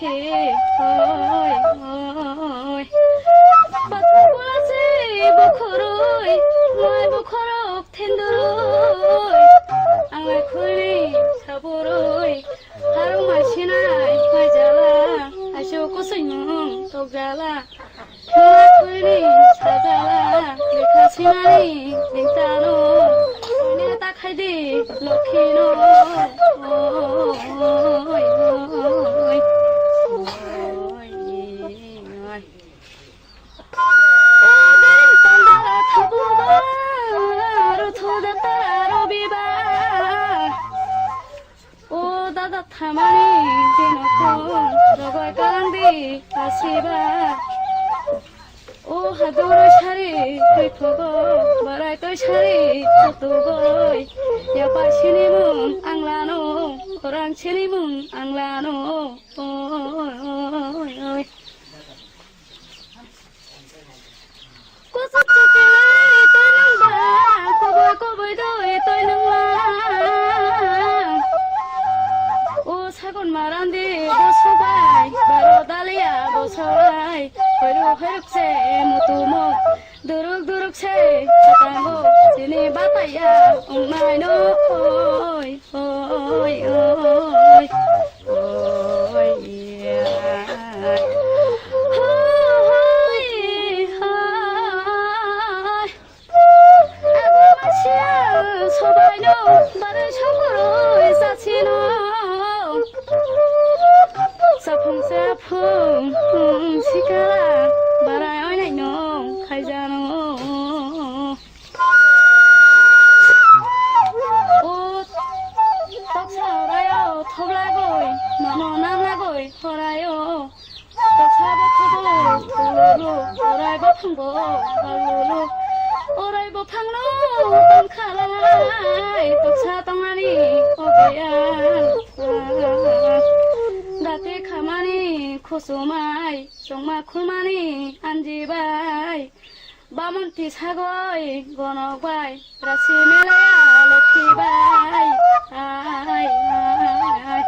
khi ôi ôi bắt qua gì bố khổ rồi ngoài bố khổ rồi thiên rồi anh lại khơi đi sao bố rồi haru mai xin ai mai jala asho có sinh mong tộc jala mai khơi đi sao jala để khá xin ai để ta nó nè ta khai đi lộc khi nó ôi ôi ôi 다다 타마니 디노코 저걸 까랑디 아시바 오 하도로 샤리 그토고 말할 걸 샤리 또고이 야바시니문 앙라노 고랑치니문 앙라노 오이 꽃속지길래 tôi nâng bà cô bơi đôi tôi nâng 오 사곤 말한디 보소바이 바로 달리야 보소바이 회룩 회룩새 모두모 두룩두룩새 바탕고 지니 바타야 엉마이노 오이 오이 오이 오이 소바이노 말을 청구로 사치노 사풍 사풍 시카라 말아요 này nó khai ra nó ô tóc sao rayo thâu lại rồi mà nó nam lại rồi thâu rayo tóc sao bắt thâu thâu thâu lại bắt thằng bố lulu ô đây bố thằng nó tông khá lại tóc sao tông anh đi ô 다들 가만히 코소마이 정말 쿨마니 안지바이 마문티 사고이 건어바이 라시멜라야 로키바이 아이 아이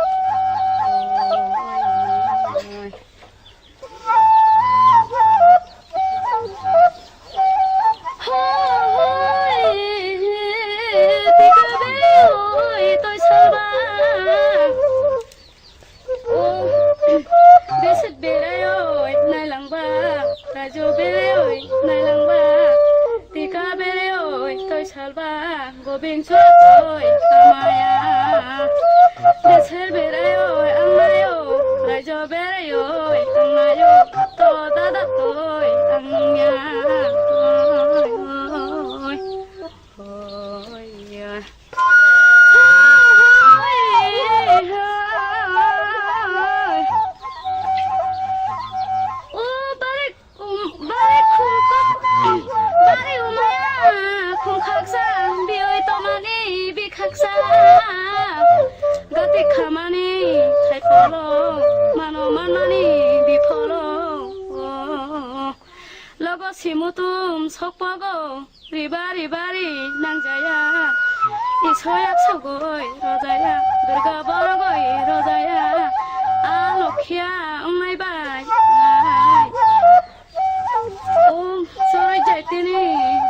tôi sao ba Besit bere oi nai lang ba rajo bere oi nai lang ba tika bere oi toi sal ba gobin so oi amaya besel bere oi amayo rajo bere oi amayo to dada toi angya oi oi ya gati khamani thai polo mano manani bipolo logo simutum sokpago ribari bari nangjaya isoyak sogoi rojaya durga borogoi rojaya alokhiya umai bai soroi jaitini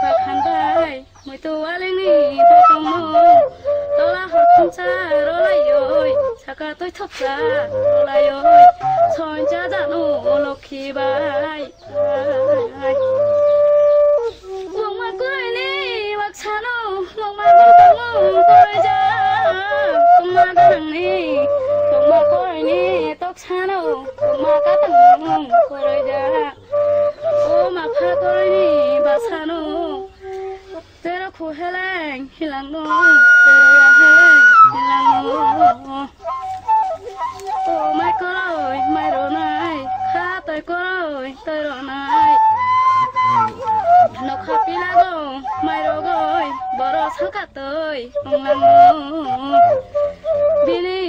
bakhandai muitu alini botomo tola horkuncha rolayoi saka toi thopcha rolayoi sonja janu lokhi bai mongma koini waksano mongma botomo koreja mongma darangni mongma koini tokchano mongma katang koreja o makha koini basano tero kuheleng hilangno tero heleng hilangno o mai koroi mai ronai kha toi koroi toi ronai no khapi lago mai rogoi boro saka toi onglango bini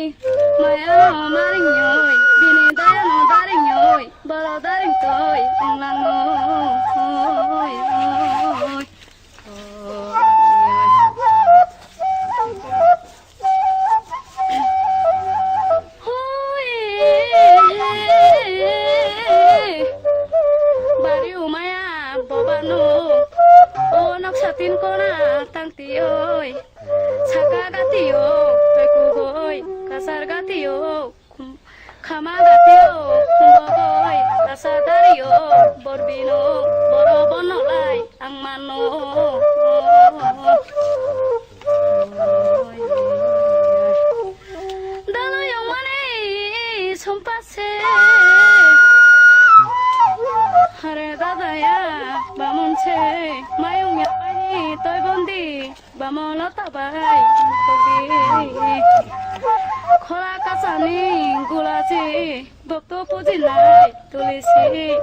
maya maring nyoi bini daya no daring nyoi boro daring toi onglango oi oi Hoi no ô nóc sa tin cô na tăng ti ơi saka gati yo tay cô goi kasar gati yo khama gati yo kumbo goi kasa dari yo borbino boro bono lai ang mano dalo yang mane sompase hare dadaya bamonche mayung yapani toy bondi bamolo tabai tobi khora kasani gulachi bokto pujinai tulisi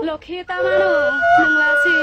lokhi tamano nunglasi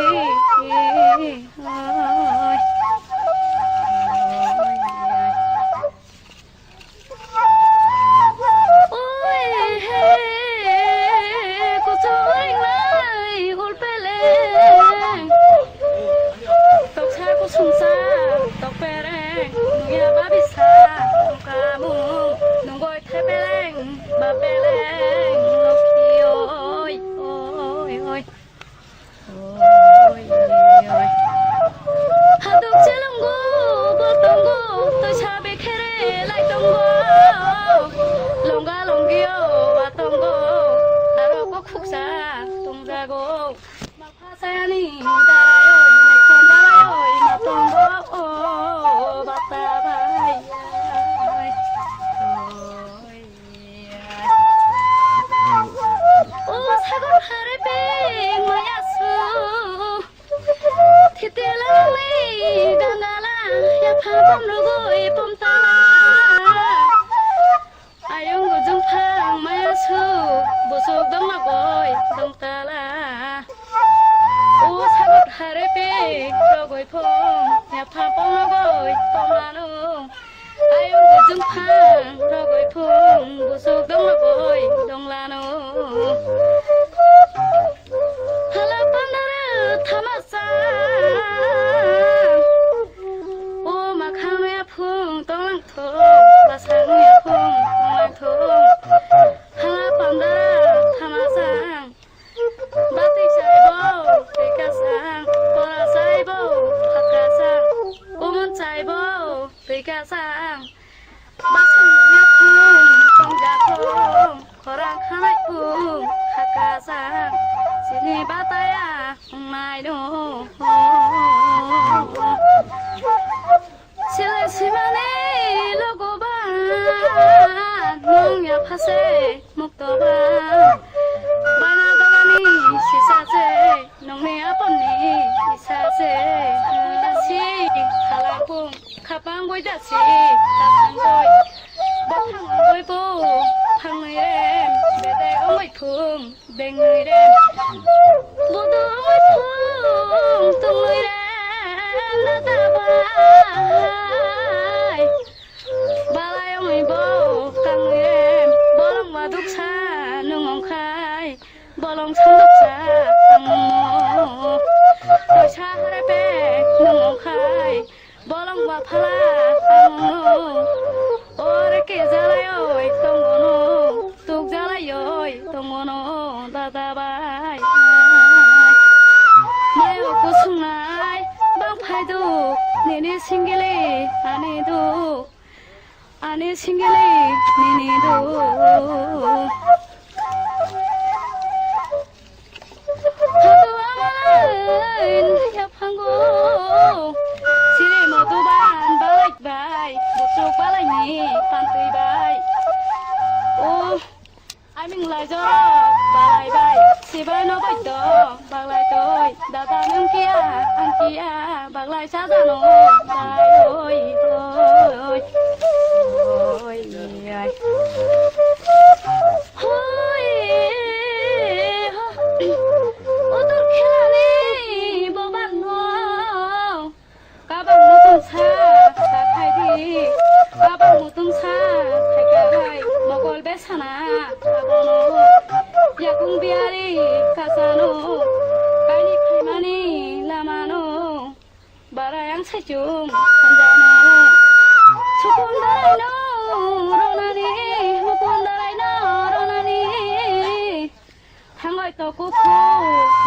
구풀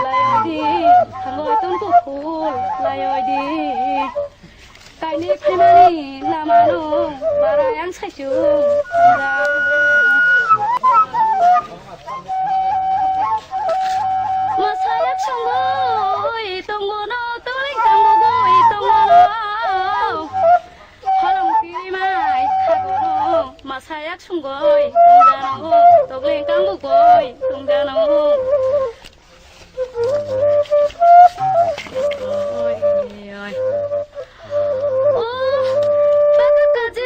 라이어디 한거에 떤 구풀 라이어디 까이니 팔마니 라마노 마라양 사이중 감사 마사약 송고 이동고노 똘링 땅고고 이동고노 허렁띠리마이 카고노 마사약 송고 동자노 똘링 땅고고 동자노 바깥까지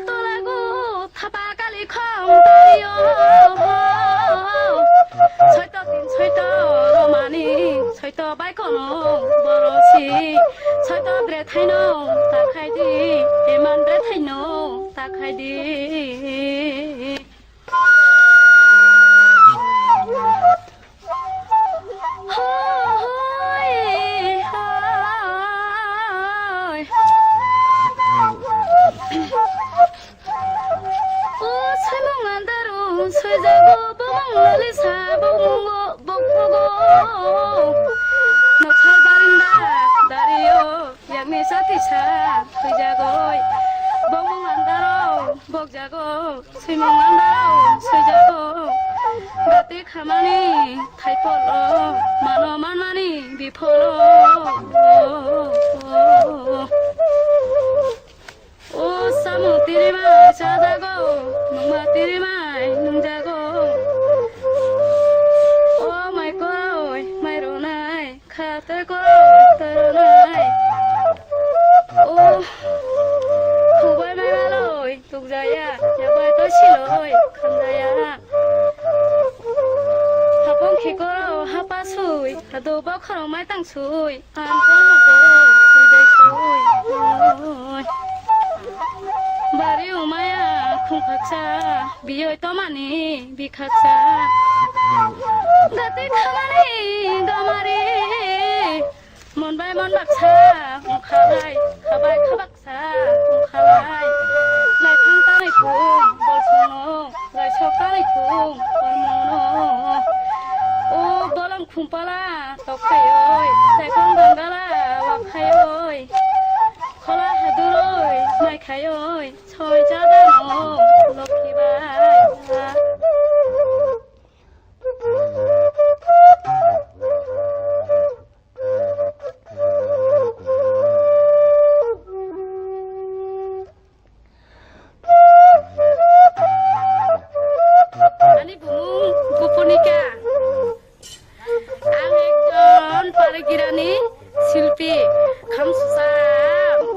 떠나고 타바갈리 컴다리요 설떡긴 설떡 로마니 설떡 발코노 버릇이 설떡 브레 타이노 다카이디 에만 브레 타이노 다카이디 설자고 뽕물리 사봉고 목포고 녹살바린다 다리요 양미사티차 설자고 뽕뽕한다로 목자고 설몽한다로 설자고 가띠 가만히 탈포로 만어만만히 미포로 오 사무 띠리마 자다고 농마 띠리마 농자고 오 마이 꼬라오이 마이로나이 카들 꼬라오이 따로나이 오 후발 마이마로이 독자야 야바이 또시로이 감자야 하봉키 꼬라오 하바수이 하도바 커롱 마이 땅수이 안꼬하고 술대수이 바리 우마야 쿵카차 비어이 떠마니 비카차 가띠 가마리 가마리 먼바이 먼박차 쿵카바이 카바이 카박차 쿵카바이 라이 탕따이 쿵 벌송노 라이 석따이 쿵 벌모노 오 벌랑 쿵빠라 떡하요이 달콩 강가라 왁하요이 콜라 하두로이 마이카요이 철자다노 럭키바이 아니 부모니까 아메전 빠르기라니 실비 감수사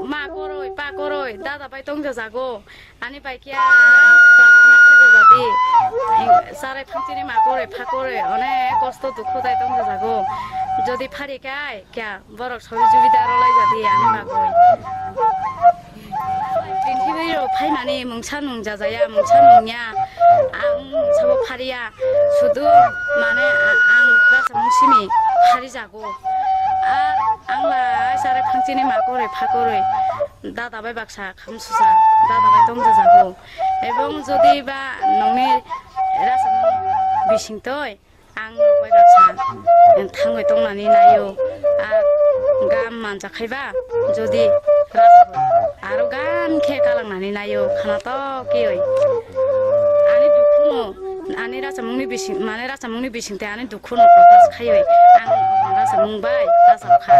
마고로이 빠고로이 다다 바이 동자자고 아니 바이키야 마카자자디 사레 팡치니 마고로이 파고로이 어네 코스토 두코다이 동자자고 যদি ফারি গায় ক্যা বরক ছবি জুবিদা রলাই যাদি আনি মাগই পৃথিবীর ফাইমানি মুংছা নুংজাজায়া মুংছা নুংয়া আং সাবো ফারিয়া শুধু মানে আং রাসা মুংসিমি ফারি যাগো আর আংলা সারে ফাংচিনি মাগরে ফাগরে দাদাবাই বাক্সা খামসুসা দাদাবাই দংজাজাগো এবং যদি বা নংনি রাসা বিসিংতই आं बायबासा थाङै दंनानै नायो गाम मानजाखायबा जुदि आरो गानखे गालांनानै नायो खानाथ' गेयै आनि दुखुनो आनि राजामुंनि बिसिं माने राजामुंनि बिसिंते आनि दुखुनो प्रकाश खायै आं राजामुंबाय राजाखा